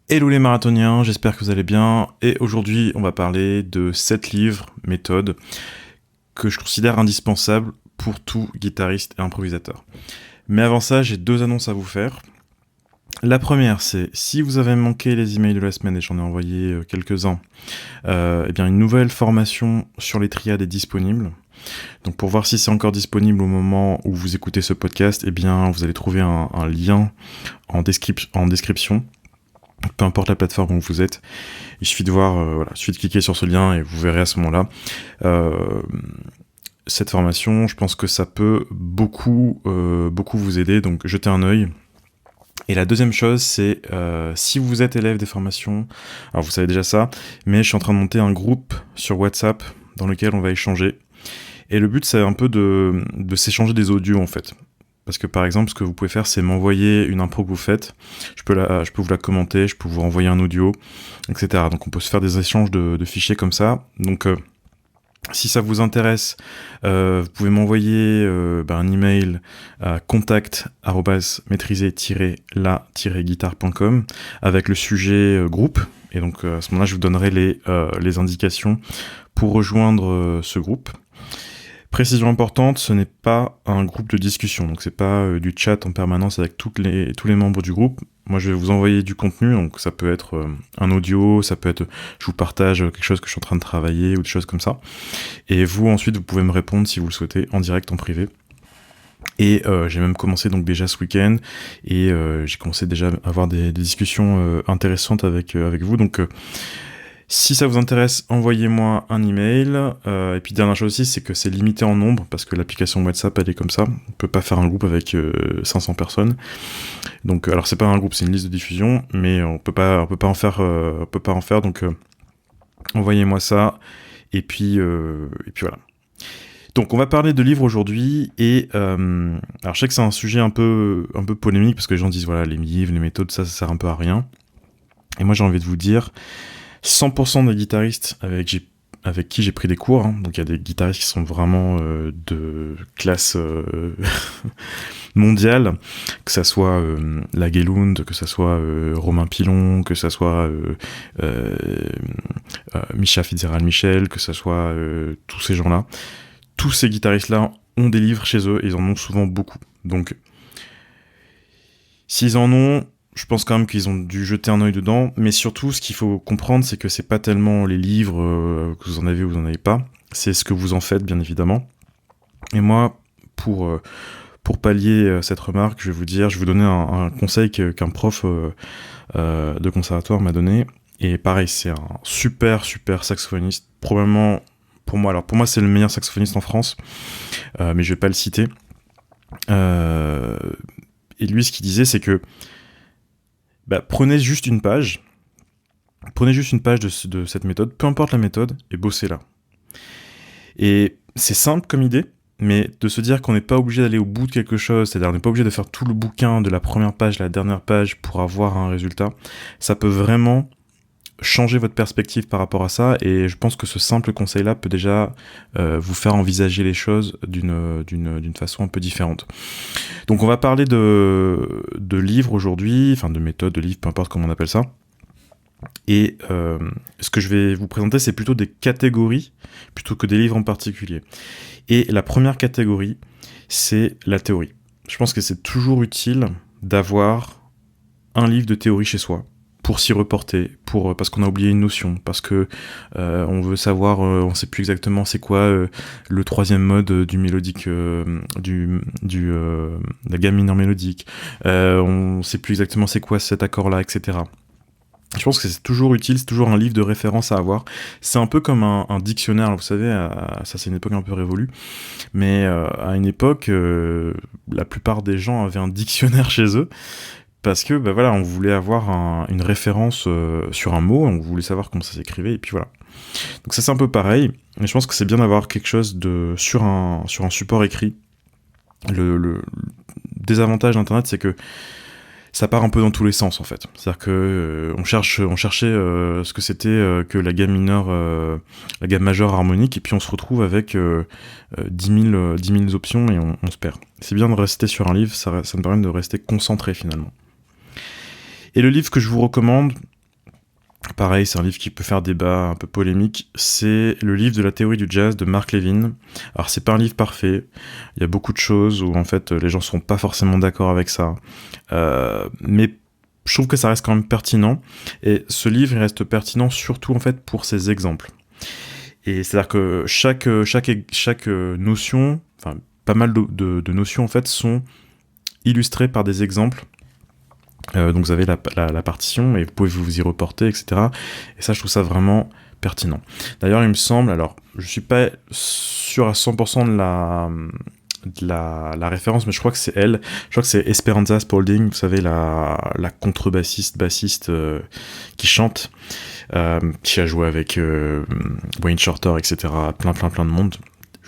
Hello les marathoniens, j'espère que vous allez bien. Et aujourd'hui, on va parler de 7 livres, méthodes, que je considère indispensables pour tout guitariste et improvisateur. Mais avant ça, j'ai 2 annonces à vous faire. La première, c'est si vous avez manqué les emails de la semaine, et j'en ai envoyé quelques-uns, eh bien une nouvelle formation sur les triades est disponible. Donc pour voir si c'est encore disponible au moment où vous écoutez ce podcast, eh bien vous allez trouver un lien en description. Peu importe la plateforme où vous êtes, il suffit de voir, il suffit de cliquer sur ce lien et vous verrez à ce moment-là. Cette formation, je pense que ça peut beaucoup vous aider, donc jetez un œil. Et la deuxième chose, c'est si vous êtes élève des formations, alors vous savez déjà ça, mais je suis en train de monter un groupe sur WhatsApp dans lequel on va échanger. Et le but, c'est un peu de s'échanger des audios en fait. Parce que par exemple, ce que vous pouvez faire, c'est m'envoyer une impro que vous faites. Je peux vous la commenter, je peux vous renvoyer un audio, etc. Donc on peut se faire des échanges de fichiers comme ça. Donc si ça vous intéresse, vous pouvez m'envoyer un email à contact@maîtriser-la-guitare.com avec le sujet groupe. Et donc à ce moment-là, je vous donnerai les indications pour rejoindre ce groupe. Précision importante, ce n'est pas un groupe de discussion, donc c'est pas du chat en permanence avec tous les membres du groupe. Moi je vais vous envoyer du contenu, donc ça peut être un audio, ça peut être je vous partage quelque chose que je suis en train de travailler ou des choses comme ça. Et vous ensuite vous pouvez me répondre si vous le souhaitez en direct, en privé. Et j'ai même commencé donc déjà ce week-end et j'ai commencé déjà à avoir des discussions intéressantes avec vous, donc si ça vous intéresse, envoyez-moi un email. Et puis dernière chose aussi, c'est que c'est limité en nombre, parce que l'application WhatsApp, elle est comme ça. On peut pas faire un groupe avec 500 personnes. Donc, alors c'est pas un groupe, c'est une liste de diffusion, mais on peut pas en faire. Donc, envoyez-moi ça. Et puis voilà. Donc on va parler de livres aujourd'hui. Et alors je sais que c'est un sujet un peu polémique, parce que les gens disent voilà, les livres, les méthodes, ça sert un peu à rien. Et moi j'ai envie de vous dire, 100% des guitaristes avec qui j'ai pris des cours, hein, donc il y a des guitaristes qui sont vraiment de classe mondiale, que ça soit Lagerlund, que ça soit Romain Pilon, que ça soit Misha Fitzgerald-Michel, que ça soit tous ces gens-là. Tous ces guitaristes-là ont des livres chez eux et ils en ont souvent beaucoup. Donc, s'ils en ont, je pense quand même qu'ils ont dû jeter un œil dedans, mais surtout, ce qu'il faut comprendre, c'est que c'est pas tellement les livres que vous en avez ou vous en avez pas, c'est ce que vous en faites, bien évidemment. Et moi, pour pallier cette remarque, je vais vous donner un conseil qu'un prof de conservatoire m'a donné. Et pareil, c'est un super saxophoniste, probablement pour moi. Alors pour moi, c'est le meilleur saxophoniste en France, mais je vais pas le citer. Et lui, ce qu'il disait, c'est que prenez juste une page de cette méthode, peu importe la méthode, et bossez-la. Et c'est simple comme idée, mais de se dire qu'on n'est pas obligé d'aller au bout de quelque chose, c'est-à-dire on n'est pas obligé de faire tout le bouquin de la première page à la dernière page pour avoir un résultat, ça peut vraiment changer votre perspective par rapport à ça, et je pense que ce simple conseil-là peut déjà vous faire envisager les choses d'une façon un peu différente. Donc on va parler de livres aujourd'hui, enfin de méthodes, de livres, peu importe comment on appelle ça. Et ce que je vais vous présenter, c'est plutôt des catégories, plutôt que des livres en particulier. Et la première catégorie, c'est la théorie. Je pense que c'est toujours utile d'avoir un livre de théorie chez soi, pour s'y reporter, parce qu'on a oublié une notion, parce que on veut savoir, on sait plus exactement c'est quoi le troisième mode du mélodique, la gamme mineure mélodique, on sait plus exactement c'est quoi cet accord-là, etc. Je pense que c'est toujours utile, c'est toujours un livre de référence à avoir. C'est un peu comme un dictionnaire, vous savez, ça c'est une époque un peu révolue, mais à une époque, la plupart des gens avaient un dictionnaire chez eux, parce que on voulait avoir une référence sur un mot, on voulait savoir comment ça s'écrivait, et puis voilà. Donc ça c'est un peu pareil, mais je pense que c'est bien d'avoir quelque chose sur un support écrit. Le désavantage d'Internet, c'est que ça part un peu dans tous les sens en fait. C'est-à-dire que on cherchait ce que c'était que la gamme mineure, la gamme majeure harmonique, et puis on se retrouve avec 10 000 options et on se perd. C'est bien de rester sur un livre, ça nous permet de rester concentré finalement. Et le livre que je vous recommande, Pareil, c'est un livre qui peut faire débat, un peu polémique. C'est le livre de la théorie du jazz de Mark Levin. Alors, c'est pas un livre parfait. Il y a beaucoup de choses où, en fait, les gens sont pas forcément d'accord avec ça. Mais je trouve que ça reste quand même pertinent. Et ce livre, il reste pertinent surtout, en fait, pour ses exemples. Et c'est-à-dire que chaque notion, enfin, pas mal de notions, en fait, sont illustrées par des exemples. Donc vous avez la partition et vous pouvez vous y reporter, etc. Et ça, je trouve ça vraiment pertinent. D'ailleurs, il me semble, alors je suis pas sûr à 100% de la référence, mais je crois que c'est elle. Je crois que c'est Esperanza Spalding, vous savez, la contrebassiste, bassiste qui chante, qui a joué avec Wayne Shorter, etc. Plein de monde,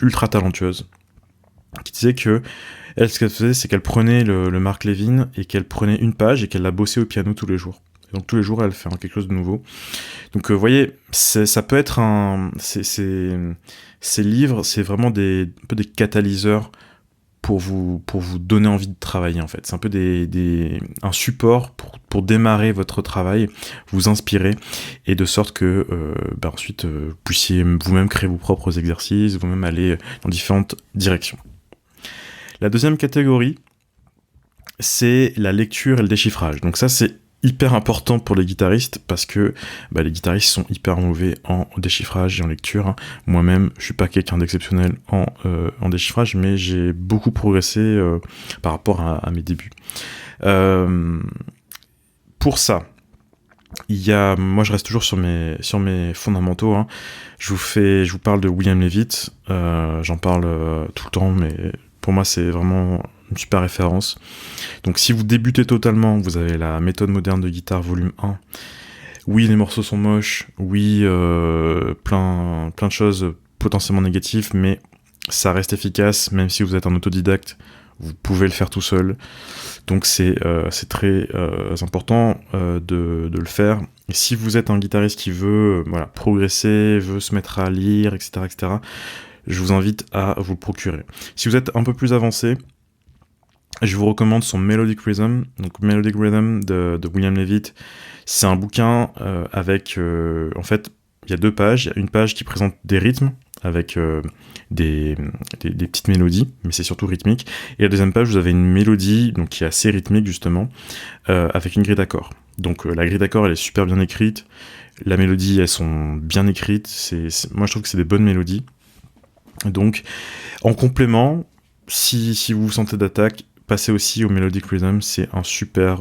ultra talentueuse, qui disait que elle, ce qu'elle faisait, c'est qu'elle prenait le Mark Levin et qu'elle prenait une page et qu'elle la bossait au piano tous les jours. Et donc tous les jours, elle fait quelque chose de nouveau. Donc vous voyez, ça peut être ces livres, c'est vraiment un peu des catalyseurs pour vous donner envie de travailler, en fait. C'est un peu un support pour démarrer votre travail, vous inspirer, et de sorte que ensuite vous puissiez vous-même créer vos propres exercices, vous-même aller dans différentes directions. La deuxième catégorie, c'est la lecture et le déchiffrage. Donc ça, c'est hyper important pour les guitaristes parce que les guitaristes sont hyper mauvais en déchiffrage et en lecture. Moi-même, je suis pas quelqu'un d'exceptionnel en déchiffrage, mais j'ai beaucoup progressé par rapport à mes débuts. Pour ça, moi je reste toujours sur mes fondamentaux. Je vous parle de William Levitt. J'en parle tout le temps, mais pour moi, c'est vraiment une super référence. Donc, si vous débutez totalement, vous avez la méthode moderne de guitare volume 1. Oui, les morceaux sont moches. Oui, plein de choses potentiellement négatives, mais ça reste efficace, même si vous êtes un autodidacte. Vous pouvez le faire tout seul. Donc, c'est très important de le faire. Et si vous êtes un guitariste qui veut progresser, veut se mettre à lire, etc., je vous invite à vous le procurer. Si vous êtes un peu plus avancé, je vous recommande son Melodic Rhythm. Donc Melodic Rhythm de William Levitt, c'est un bouquin avec... en fait, il y a 2 pages. Il y a une page qui présente des rythmes avec des petites mélodies, mais c'est surtout rythmique. Et la deuxième page, vous avez une mélodie donc, qui est assez rythmique, justement, avec une grille d'accords. Donc la grille d'accords, elle est super bien écrite. La mélodie, elles sont bien écrites. Moi, je trouve que c'est des bonnes mélodies. Donc, en complément, si vous vous sentez d'attaque, passez aussi au Melodic Rhythm, c'est un super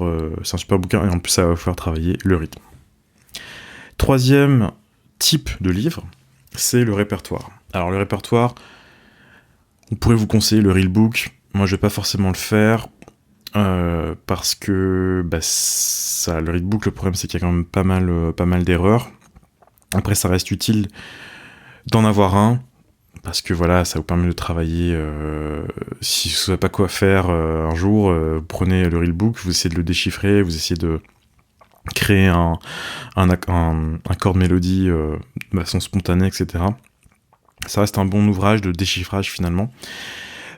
bouquin, et en plus, ça va vous faire travailler le rythme. Troisième type de livre, c'est le répertoire. Alors, le répertoire, on pourrait vous conseiller le Real Book. Moi, je vais pas forcément le faire, parce que le Real Book, le problème, c'est qu'il y a quand même pas mal d'erreurs. Après, ça reste utile d'en avoir un, parce que ça vous permet de travailler. Si vous ne savez pas quoi faire un jour, vous prenez le Real Book, vous essayez de le déchiffrer, vous essayez de créer un accord de mélodie de façon spontanée, etc. Ça reste un bon ouvrage de déchiffrage finalement.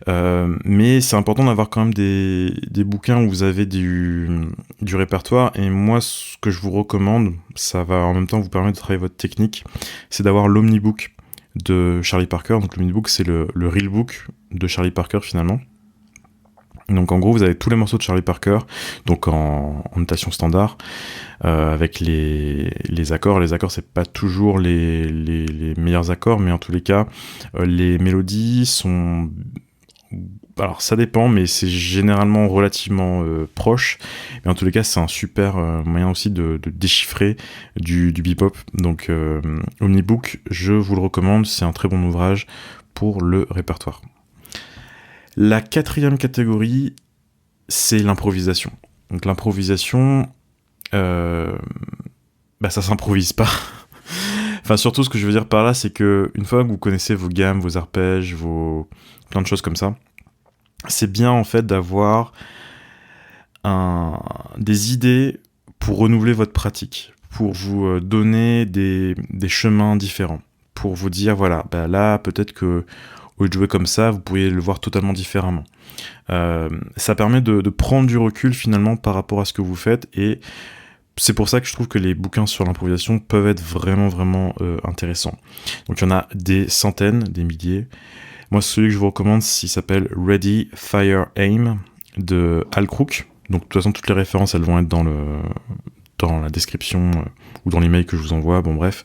Mais c'est important d'avoir quand même des bouquins où vous avez du répertoire. Et moi, ce que je vous recommande, ça va en même temps vous permettre de travailler votre technique, c'est d'avoir l'Omnibook de Charlie Parker. Donc l'Omnibook, c'est le Real Book de Charlie Parker finalement. Donc en gros, vous avez tous les morceaux de Charlie Parker, donc en notation standard, avec les accords. Les accords, c'est pas toujours les meilleurs accords, mais en tous les cas, les mélodies sont... Alors ça dépend, mais c'est généralement relativement proche. Mais en tous les cas, c'est un super moyen aussi de déchiffrer du bebop. Donc Omnibook, je vous le recommande, c'est un très bon ouvrage pour le répertoire. La 4e catégorie, c'est l'improvisation. Donc l'improvisation, ça s'improvise pas. Enfin, surtout, ce que je veux dire par là, c'est que une fois que vous connaissez vos gammes, vos arpèges, plein de choses comme ça, c'est bien en fait d'avoir des idées pour renouveler votre pratique, pour vous donner des chemins différents, pour vous dire là peut-être que au lieu de jouer comme ça, vous pourriez le voir totalement différemment. Ça permet de prendre du recul finalement par rapport à ce que vous faites, et c'est pour ça que je trouve que les bouquins sur l'improvisation peuvent être vraiment intéressants. Donc il y en a des centaines, des milliers. Moi, celui que je vous recommande, il s'appelle Ready, Fire, Aim de Hal Crook. Donc de toute façon, toutes les références, elles vont être dans la description ou dans l'email que je vous envoie. Bon bref,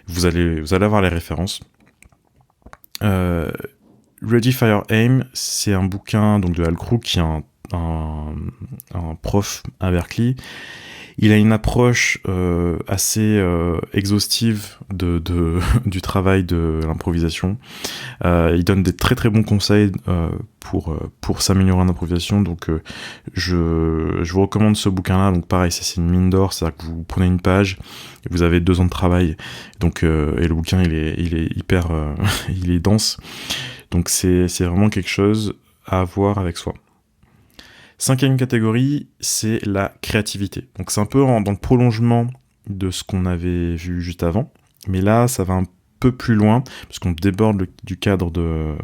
vous allez avoir les références. Ready, Fire, Aim, c'est un bouquin donc de Hal Crook qui est un prof à Berkeley. Il a une approche assez exhaustive du travail de l'improvisation. Il donne des très bons conseils pour s'améliorer en improvisation. Donc je vous recommande ce bouquin-là. Donc pareil, c'est une mine d'or, c'est-à-dire que vous prenez une page, et vous avez 2 ans de travail. Donc et le bouquin il est hyper il est dense. Donc c'est vraiment quelque chose à avoir avec soi. 5e catégorie, c'est la créativité. Donc c'est un peu dans le prolongement de ce qu'on avait vu juste avant, mais là ça va un peu plus loin, parce qu'on déborde du cadre de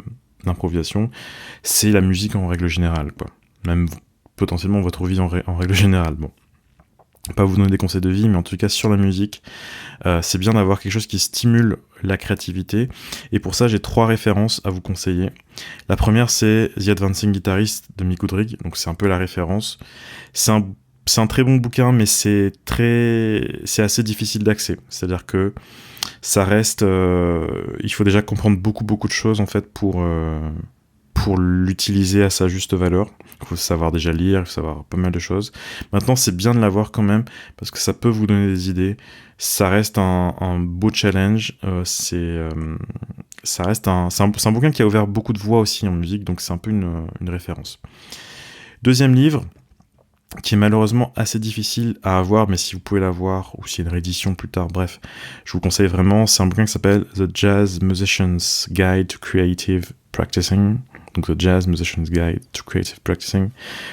l'improvisation. C'est la musique en règle générale, quoi. Même potentiellement votre vie en règle générale. Bon, pas vous donner des conseils de vie, mais en tout cas sur la musique, c'est bien d'avoir quelque chose qui stimule la créativité. Et pour ça, j'ai 3 références à vous conseiller. La première, c'est The Advancing Guitarist de Mick Woodring. Donc c'est un peu la référence. C'est un très bon bouquin, mais c'est assez difficile d'accès. C'est-à-dire que ça reste, il faut déjà comprendre beaucoup de choses en fait pour l'utiliser à sa juste valeur. Il faut savoir déjà lire, il faut savoir pas mal de choses. Maintenant, c'est bien de l'avoir quand même, parce que ça peut vous donner des idées. Ça reste un beau challenge. C'est un bouquin qui a ouvert beaucoup de voies aussi en musique, donc c'est un peu une référence. 2e livre, qui est malheureusement assez difficile à avoir, mais si vous pouvez l'avoir, ou s'il y a une réédition plus tard, bref, je vous conseille vraiment. C'est un bouquin qui s'appelle The Jazz Musician's Guide to Creative Practicing. Donc The Jazz Musician's Guide to Creative Practicing.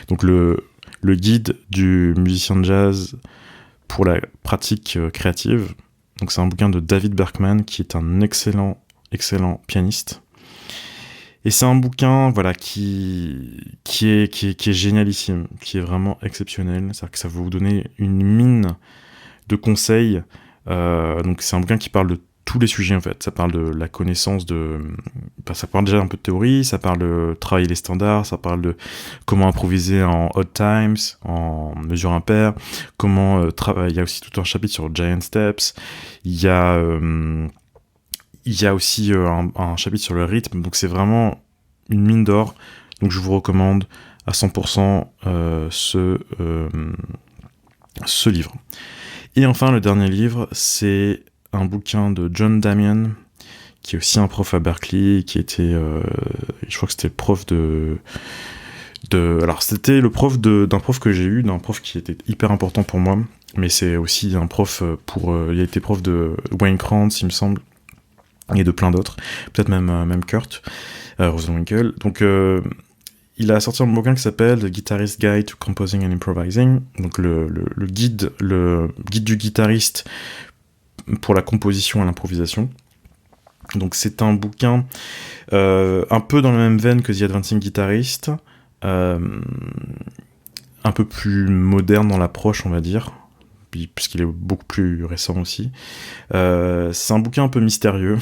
Donc le guide du musicien de jazz pour la pratique créative. Donc c'est un bouquin de David Berkman, qui est un excellent pianiste. Et c'est un bouquin, voilà, qui est génialissime, qui est vraiment exceptionnel. C'est-à-dire que ça va vous donner une mine de conseils. Donc c'est un bouquin qui parle de tous les sujets en fait. Ça parle de la connaissance ça parle déjà un peu de théorie, ça parle de travailler les standards, ça parle de comment improviser en odd times, en mesure impaire, comment travailler. Il y a aussi tout un chapitre sur giant steps. Il y a aussi un chapitre sur le rythme. Donc c'est vraiment une mine d'or. Donc je vous recommande à 100% ce livre. Et enfin, le dernier livre, c'est un bouquin de John Damian, qui est aussi un prof à Berkeley, qui était, je crois que c'était le prof alors c'était le prof d'un prof que j'ai eu, d'un prof qui était hyper important pour moi, mais c'est aussi un prof il a été prof de Wayne Krantz, il me semble, et de plein d'autres, peut-être même Kurt Rosenwinkel. Donc il a sorti un bouquin qui s'appelle The Guitarist Guide to Composing and Improvising, donc le guide du guitariste pour la composition et l'improvisation. Donc c'est un bouquin un peu dans la même veine que The Advancing Guitarist, un peu plus moderne dans l'approche, on va dire, puisqu'il est beaucoup plus récent aussi. C'est un bouquin un peu mystérieux.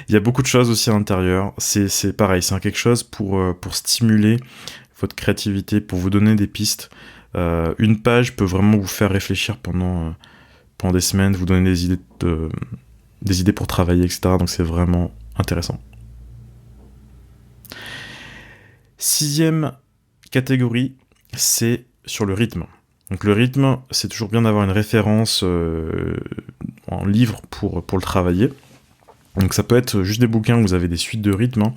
Il y a beaucoup de choses aussi à l'intérieur. C'est pareil, c'est quelque chose pour stimuler votre créativité, pour vous donner des pistes. Une page peut vraiment vous faire réfléchir pendant des semaines, vous donner des idées pour travailler, etc. Donc c'est vraiment intéressant. 6e catégorie, c'est sur le rythme. Donc le rythme, c'est toujours bien d'avoir une référence en livre pour le travailler. Donc ça peut être juste des bouquins où vous avez des suites de rythmes.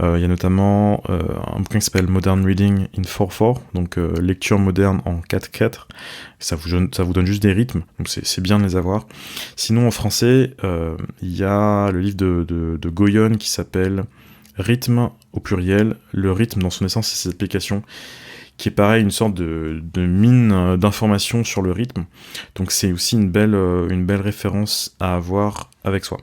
Il y a notamment un bouquin qui s'appelle Modern Reading in 4/4, donc lecture moderne en 4/4. Ça vous donne juste des rythmes, donc c'est bien de les avoir. Sinon en français, il y a le livre de Goyon qui s'appelle Rythme au pluriel, le rythme dans son essence et ses applications, qui est pareil, une sorte de mine d'informations sur le rythme. Donc c'est aussi une belle référence à avoir avec soi.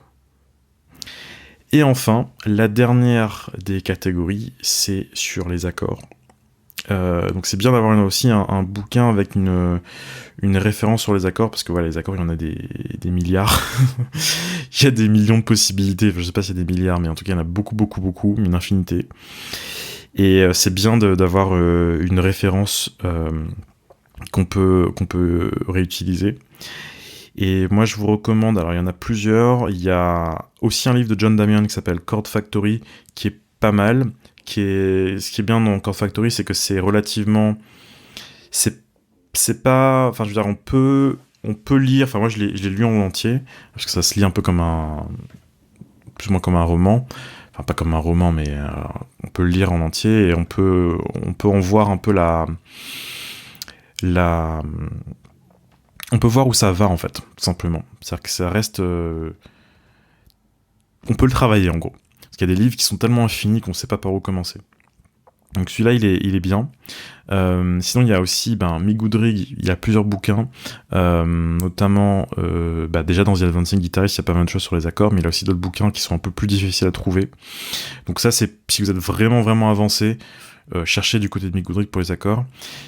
Et enfin, la dernière des catégories, c'est sur les accords. Donc c'est bien d'avoir aussi un bouquin avec une référence sur les accords, parce que voilà, les accords, il y en a des milliards. Il y a des millions de possibilités, enfin, je sais pas s'il y a des milliards, mais en tout cas il y en a beaucoup, une infinité. Et c'est bien d'avoir une référence qu'on peut réutiliser. Et moi je vous recommande, alors il y en a plusieurs, il y a aussi un livre de John Damian qui s'appelle Chord Factory, qui est pas mal, ce qui est bien dans Chord Factory, c'est que c'est relativement... C'est pas... Enfin, je veux dire, on peut lire... Enfin, moi, je l'ai lu en entier, parce que ça se lit un peu comme plus ou moins comme un roman. Enfin, pas comme un roman, mais on peut le lire en entier, et on peut en voir un peu on peut voir où ça va, en fait, tout simplement. C'est-à-dire que ça reste... On peut le travailler, en gros. Parce qu'il y a des livres qui sont tellement infinis qu'on ne sait pas par où commencer. Donc celui-là, il est bien. Sinon, il y a aussi Mick Goodrigg, il y a plusieurs bouquins, notamment déjà dans The Advancing Guitarist, il y a pas mal de choses sur les accords, mais il y a aussi d'autres bouquins qui sont un peu plus difficiles à trouver. Donc ça, c'est si vous êtes vraiment avancé, cherchez du côté de Mick Goodrigg pour les accords.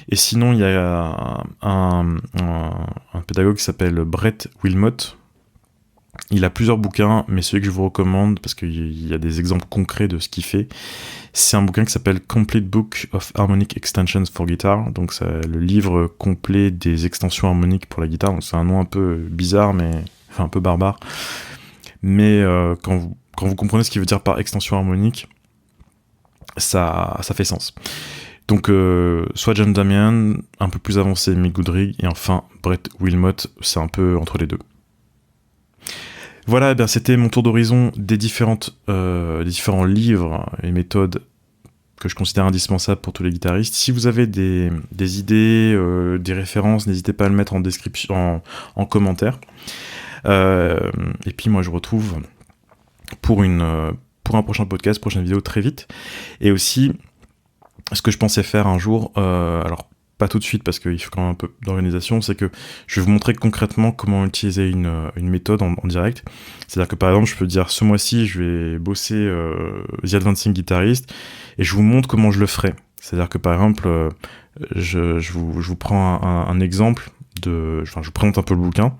Et sinon, il y a un pédagogue qui s'appelle Brett Wilmot. Il a plusieurs bouquins, mais celui que je vous recommande, parce qu'il y a des exemples concrets de ce qu'il fait, c'est un bouquin qui s'appelle Complete Book of Harmonic Extensions for Guitar. Donc c'est le livre complet des extensions harmoniques pour la guitare. Donc c'est un nom un peu bizarre, un peu barbare. Mais quand vous comprenez ce qu'il veut dire par extension harmonique, ça fait sens. Donc soit John Damian, un peu plus avancé Mick Goodrigg, et enfin Brett Wilmot, c'est un peu entre les deux. Voilà, c'était mon tour d'horizon des différents livres et méthodes que je considère indispensables pour tous les guitaristes. Si vous avez des idées, des références, n'hésitez pas à le mettre en description, en commentaire. Et puis moi je vous retrouve pour un prochain podcast, prochaine vidéo très vite. Et aussi, ce que je pensais faire un jour, alors pas tout de suite parce qu'il faut quand même un peu d'organisation, c'est que je vais vous montrer concrètement comment utiliser une méthode en direct. C'est-à-dire que par exemple, je peux dire ce mois-ci, je vais bosser The Advancing Guitarist et je vous montre comment je le ferai. C'est-à-dire que par exemple, je vous prends un exemple je vous présente un peu le bouquin.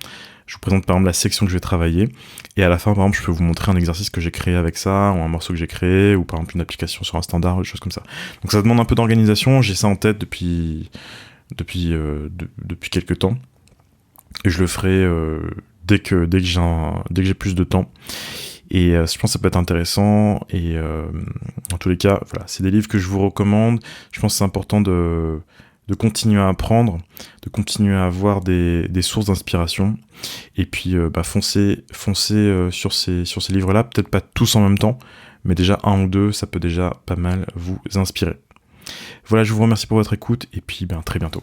Je vous présente par exemple la section que je vais travailler, et à la fin par exemple je peux vous montrer un exercice que j'ai créé avec ça, ou un morceau que j'ai créé, ou par exemple une application sur un standard, des choses comme ça. Donc ça demande un peu d'organisation, j'ai ça en tête depuis quelques temps, et je le ferai dès que j'ai plus de temps. Et je pense que ça peut être intéressant, et en tous les cas, voilà, c'est des livres que je vous recommande. Je pense que c'est important de continuer à apprendre, de continuer à avoir des sources d'inspiration, et puis foncez sur ces livres-là, peut-être pas tous en même temps, mais déjà un ou deux, ça peut déjà pas mal vous inspirer. Voilà, je vous remercie pour votre écoute, et puis très bientôt.